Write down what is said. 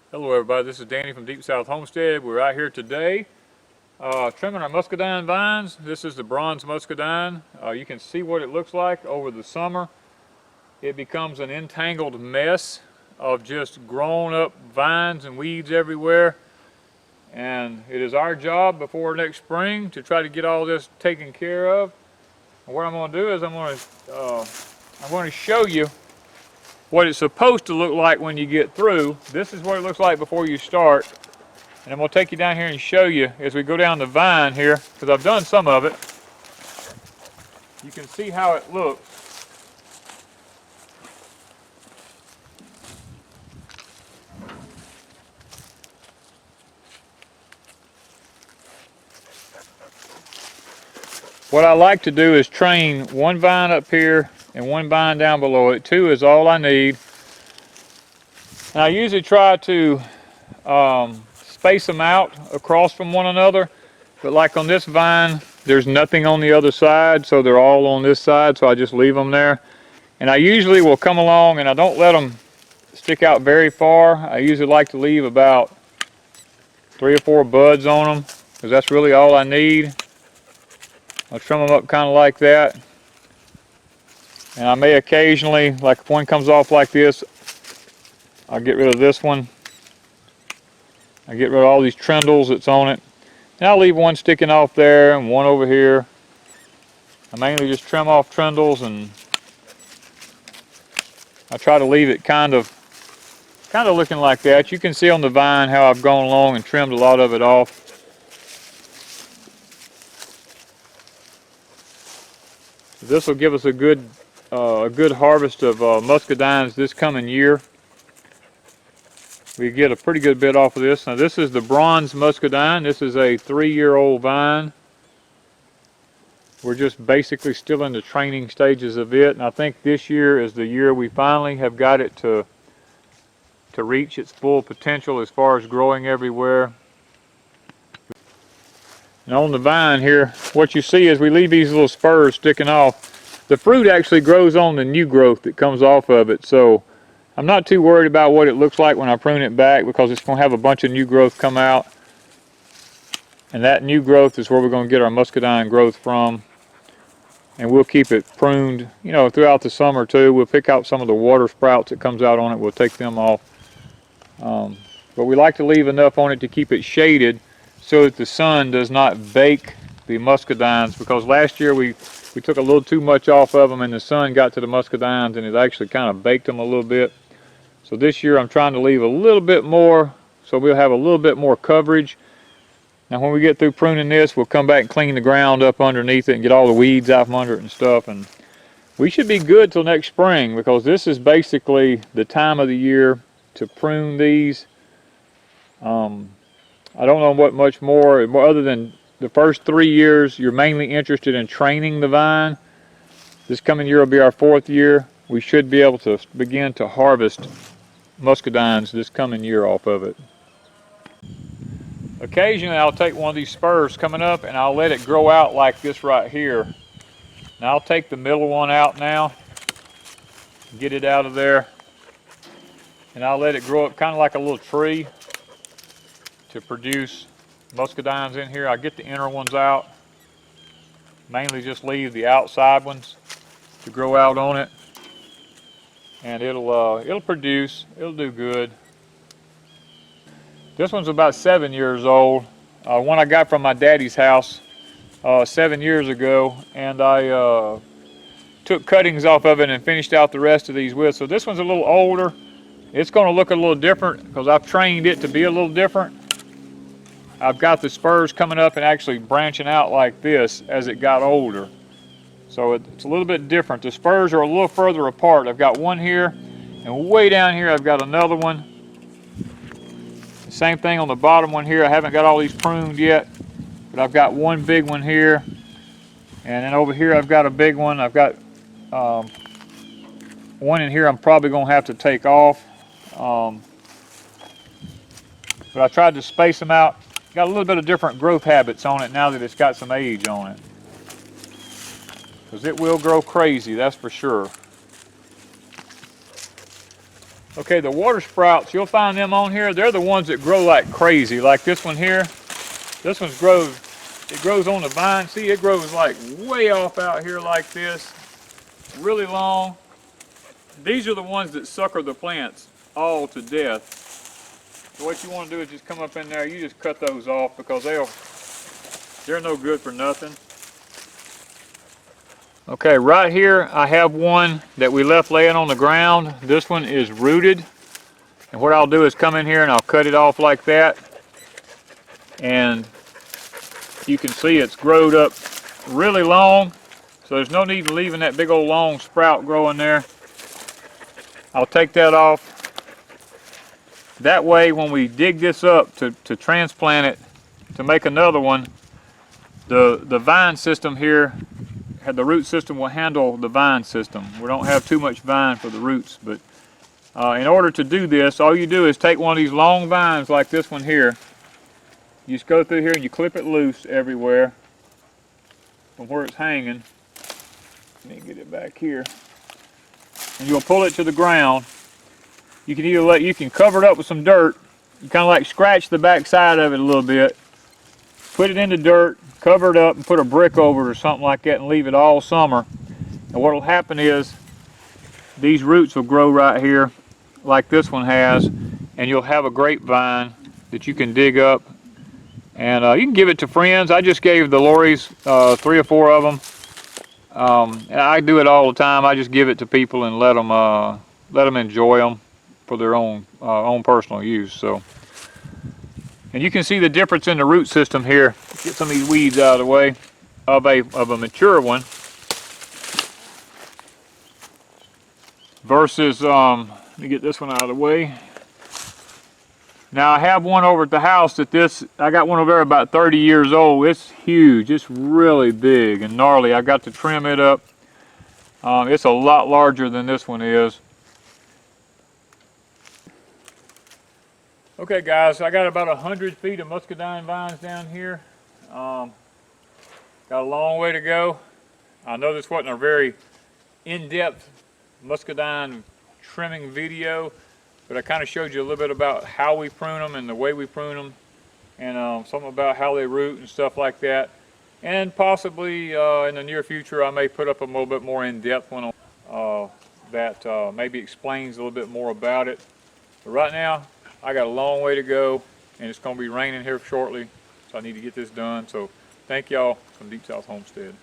Hello everybody, this is Danny from Deep South Homestead. We're out here today trimming our muscadine vines. This is the bronze muscadine. You can see what it looks like over the summer. It becomes an entangled mess of just grown up vines and weeds everywhere. And it is our job before next spring to try to get all this taken care of. And what I'm going to do is I'm going to show you what it's supposed to look like when you get through. This is what it looks like before you start. And I'm going to take you down here and show you as we go down the vine here, because I've done some of it. You can see how it looks. What I like to do is train one vine up here and one vine down below it. Two is all I need. And I usually try to space them out across from one another, but like on this vine there's nothing on the other side, so they're all on this side, so I just leave them there. And I usually will come along and I don't let them stick out very far. I usually like to leave about 3 or 4 buds on them, because that's really all I need. I'll trim them up kind of like that, and I may occasionally, like if one comes off like this, I'll get rid of this one. I get rid of all these trindles that's on it. And I'll leave one sticking off there and one over here. I mainly just trim off trindles, and I try to leave it kind of looking like that. You can see on the vine how I've gone along and trimmed a lot of it off. This will give us a good harvest of muscadines this coming year. We get a pretty good bit off of this. Now this is the bronze muscadine. This is a 3-year-old vine. We're just basically still in the training stages of it, and I think this year is the year we finally have got it to reach its full potential as far as growing everywhere. And on the vine here, what you see is we leave these little spurs sticking off. The fruit actually grows on the new growth that comes off of it, so I'm not too worried about what it looks like when I prune it back, because it's going to have a bunch of new growth come out. And that new growth is where we're going to get our muscadine growth from. And we'll keep it pruned, you know, throughout the summer too. We'll pick out some of the water sprouts that comes out on it. We'll take them off. But we like to leave enough on it to keep it shaded so that the sun does not bake the muscadines, because last year we took a little too much off of them and the sun got to the muscadines and it actually kind of baked them a little bit. So this year I'm trying to leave a little bit more, so we'll have a little bit more coverage. Now when we get through pruning this, we'll come back and clean the ground up underneath it and get all the weeds out from under it and stuff, and we should be good till next spring, because this is basically the time of the year to prune these. I don't know what much more other than the first 3 years you're mainly interested in training the vine. This coming year will be our 4th year. We should be able to begin to harvest muscadines this coming year off of it. Occasionally I'll take one of these spurs coming up and I'll let it grow out like this right here. Now I'll take the middle one out now, get it out of there, and I'll let it grow up kind of like a little tree to produce muscadines in here. I'll get the inner ones out, mainly just leave the outside ones to grow out on it, and it'll produce, it'll do good. This one's about 7 years old. One I got from my daddy's house 7 years ago, and I took cuttings off of it and finished out the rest of these with. So this one's a little older. It's going to look a little different because I've trained it to be a little different. I've got the spurs coming up and actually branching out like this as it got older. So it's a little bit different. The spurs are a little further apart. I've got one here, and way down here I've got another one. The same thing on the bottom one here. I haven't got all these pruned yet, but I've got one big one here. And then over here I've got a big one. I've got one in here I'm probably going to have to take off. But I tried to space them out. Got a little bit of different growth habits on it now that it's got some age on it. Because it will grow crazy, that's for sure. Okay, the water sprouts, you'll find them on here. They're the ones that grow like crazy. Like this one here. This one's it grows on the vine. See, it grows like way off out here like this. Really long. These are the ones that sucker the plants all to death. So what you want to do is just come up in there, you just cut those off because they're no good for nothing. Okay, right here I have one that we left laying on the ground. This one is rooted. And what I'll do is come in here and I'll cut it off like that. And you can see it's growed up really long. So there's no need in leaving that big old long sprout growing there. I'll take that off. That way when we dig this up to transplant it, to make another one, the vine system here, the root system will handle the vine system. We don't have too much vine for the roots, but in order to do this, all you do is take one of these long vines like this one here. You just go through here and you clip it loose everywhere from where it's hanging. Let me get it back here. And you'll pull it to the ground. You can you can cover it up with some dirt. You kind of like scratch the back side of it a little bit. Put it in the dirt, cover it up, and put a brick over it or something like that and leave it all summer. And what will happen is these roots will grow right here like this one has, and you'll have a grapevine that you can dig up. And you can give it to friends. I just gave the Lorries 3 or 4 of them. And I do it all the time. I just give it to people and let them enjoy them for their own personal use. So. And you can see the difference in the root system here. Get some of these weeds out of the way of a mature one versus, let me get this one out of the way. Now I have one over at the house I got one over there about 30 years old. It's huge, it's really big and gnarly. I got to trim it up. It's a lot larger than this one is. Okay guys, I got about 100 feet of muscadine vines down here. Got a long way to go. I know this wasn't a very in-depth muscadine trimming video, but I kind of showed you a little bit about how we prune them and the way we prune them, and something about how they root and stuff like that. And possibly in the near future I may put up a little bit more in-depth one that maybe explains a little bit more about it. But right now, I got a long way to go, and it's going to be raining here shortly, so I need to get this done. So thank y'all from Deep South Homestead.